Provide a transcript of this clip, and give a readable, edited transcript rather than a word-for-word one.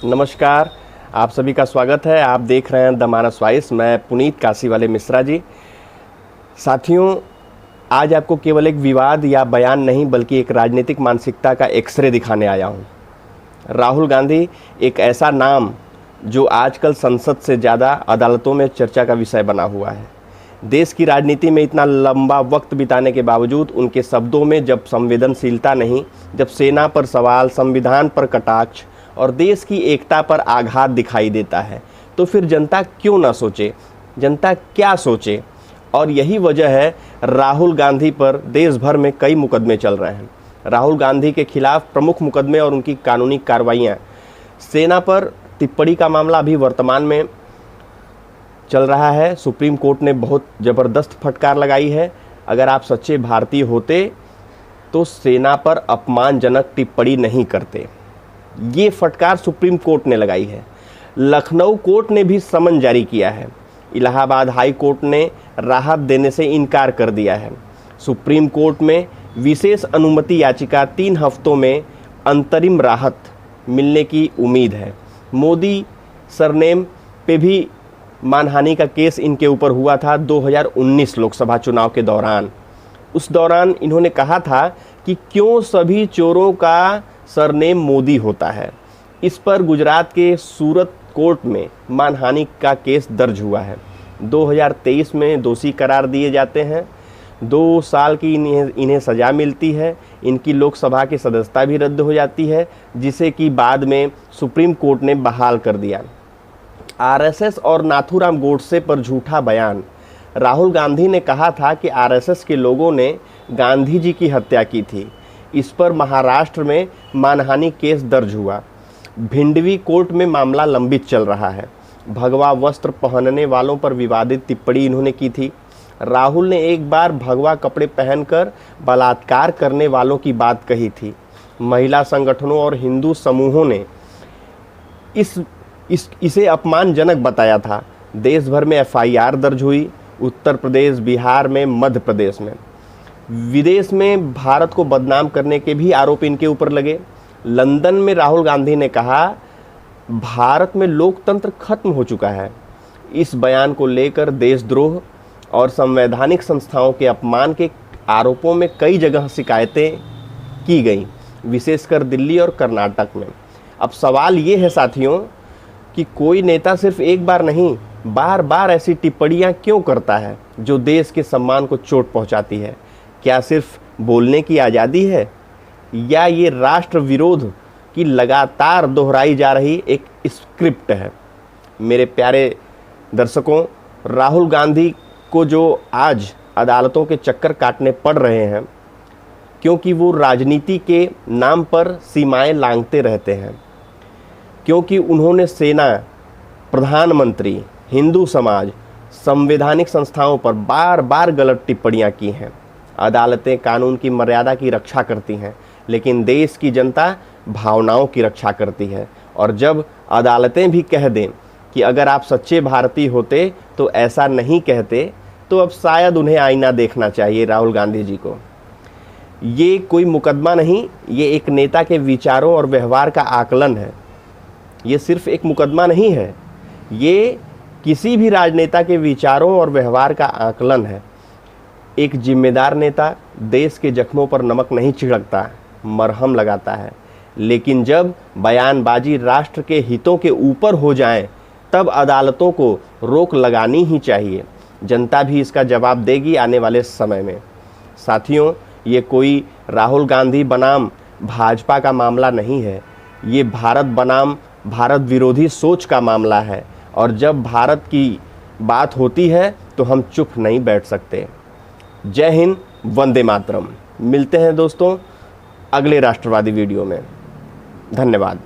नमस्कार, आप सभी का स्वागत है। आप देख रहे हैं द मानस वॉइस। मैं पुनीत काशीवाले मिश्रा जी। साथियों, आज आपको केवल एक विवाद या बयान नहीं बल्कि एक राजनीतिक मानसिकता का एक्सरे दिखाने आया हूं। राहुल गांधी एक ऐसा नाम जो आजकल संसद से ज़्यादा अदालतों में चर्चा का विषय बना हुआ है। देश की राजनीति में इतना लंबा वक्त बिताने के बावजूद उनके शब्दों में जब संवेदनशीलता नहीं, जब सेना पर सवाल, संविधान पर कटाक्ष और देश की एकता पर आघात दिखाई देता है, तो फिर जनता क्यों ना सोचे, जनता क्या सोचे। और यही वजह है राहुल गांधी पर देश भर में कई मुकदमे चल रहे हैं। राहुल गांधी के खिलाफ प्रमुख मुकदमे और उनकी कानूनी कार्रवाइयाँ। सेना पर टिप्पणी का मामला अभी वर्तमान में चल रहा है। सुप्रीम कोर्ट ने बहुत ज़बरदस्त फटकार लगाई है। अगर आप सच्चे भारतीय होते तो सेना पर अपमानजनक टिप्पणी नहीं करते। ये फटकार सुप्रीम कोर्ट ने लगाई है। लखनऊ कोर्ट ने भी समन जारी किया है। इलाहाबाद हाई कोर्ट ने राहत देने से इनकार कर दिया है। सुप्रीम कोर्ट में विशेष अनुमति याचिका 3 हफ्तों में अंतरिम राहत मिलने की उम्मीद है। मोदी सरनेम पे भी मानहानि का केस इनके ऊपर हुआ था 2019 लोकसभा चुनाव के दौरान। उस दौरान इन्होंने कहा था कि क्यों सभी चोरों का सरनेम मोदी होता है। इस पर गुजरात के सूरत कोर्ट में मानहानि का केस दर्ज हुआ है। 2023 में दोषी करार दिए जाते हैं। 2 साल की इन्हें सज़ा मिलती है। इनकी लोकसभा की सदस्यता भी रद्द हो जाती है, जिसे कि बाद में सुप्रीम कोर्ट ने बहाल कर दिया। आरएसएस और नाथूराम गोडसे पर झूठा बयान। राहुल गांधी ने कहा था कि आरएसएस के लोगों ने गांधी जी की हत्या की थी। इस पर महाराष्ट्र में मानहानि केस दर्ज हुआ। भिंडवी कोर्ट में मामला लंबित चल रहा है। भगवा वस्त्र पहनने वालों पर विवादित टिप्पणी इन्होंने की थी। राहुल ने एक बार भगवा कपड़े पहनकर बलात्कार करने वालों की बात कही थी। महिला संगठनों और हिंदू समूहों ने इसे अपमानजनक बताया था। देश भर में एफआईआर दर्ज हुई। उत्तर प्रदेश, बिहार में, मध्य प्रदेश में। विदेश में भारत को बदनाम करने के भी आरोप इनके ऊपर लगे। लंदन में राहुल गांधी ने कहा, भारत में लोकतंत्र खत्म हो चुका है। इस बयान को लेकर देशद्रोह और संवैधानिक संस्थाओं के अपमान के आरोपों में कई जगह शिकायतें की गई, विशेषकर दिल्ली और कर्नाटक में। अब सवाल ये है साथियों कि कोई नेता सिर्फ एक बार नहीं, बार बार ऐसी टिप्पणियां क्यों करता है जो देश के सम्मान को चोट पहुंचाती है। क्या सिर्फ बोलने की आज़ादी है या ये राष्ट्र विरोध की लगातार दोहराई जा रही एक स्क्रिप्ट है। मेरे प्यारे दर्शकों, राहुल गांधी को जो आज अदालतों के चक्कर काटने पड़ रहे हैं, क्योंकि वो राजनीति के नाम पर सीमाएं लांघते रहते हैं, क्योंकि उन्होंने सेना, प्रधानमंत्री, हिंदू समाज, संवैधानिक संस्थाओं पर बार बार गलत टिप्पणियां की हैं। अदालतें कानून की मर्यादा की रक्षा करती हैं, लेकिन देश की जनता भावनाओं की रक्षा करती है। और जब अदालतें भी कह दें कि अगर आप सच्चे भारतीय होते तो ऐसा नहीं कहते, तो अब शायद उन्हें आईना देखना चाहिए राहुल गांधी जी को। ये कोई मुकदमा नहीं, ये एक नेता के विचारों और व्यवहार का आकलन है। ये सिर्फ एक मुकदमा नहीं है, ये किसी भी राजनेता के विचारों और व्यवहार का आकलन है। एक जिम्मेदार नेता देश के जख्मों पर नमक नहीं छिड़कता, मरहम लगाता है। लेकिन जब बयानबाजी राष्ट्र के हितों के ऊपर हो जाए, तब अदालतों को रोक लगानी ही चाहिए। जनता भी इसका जवाब देगी आने वाले समय में। साथियों, ये कोई राहुल गांधी बनाम भाजपा का मामला नहीं है, ये भारत बनाम भारत विरोधी सोच का मामला है। और जब भारत की बात होती है तो हम चुप नहीं बैठ सकते। जय हिंद, वंदे मातरम। मिलते हैं दोस्तों अगले राष्ट्रवादी वीडियो में। धन्यवाद।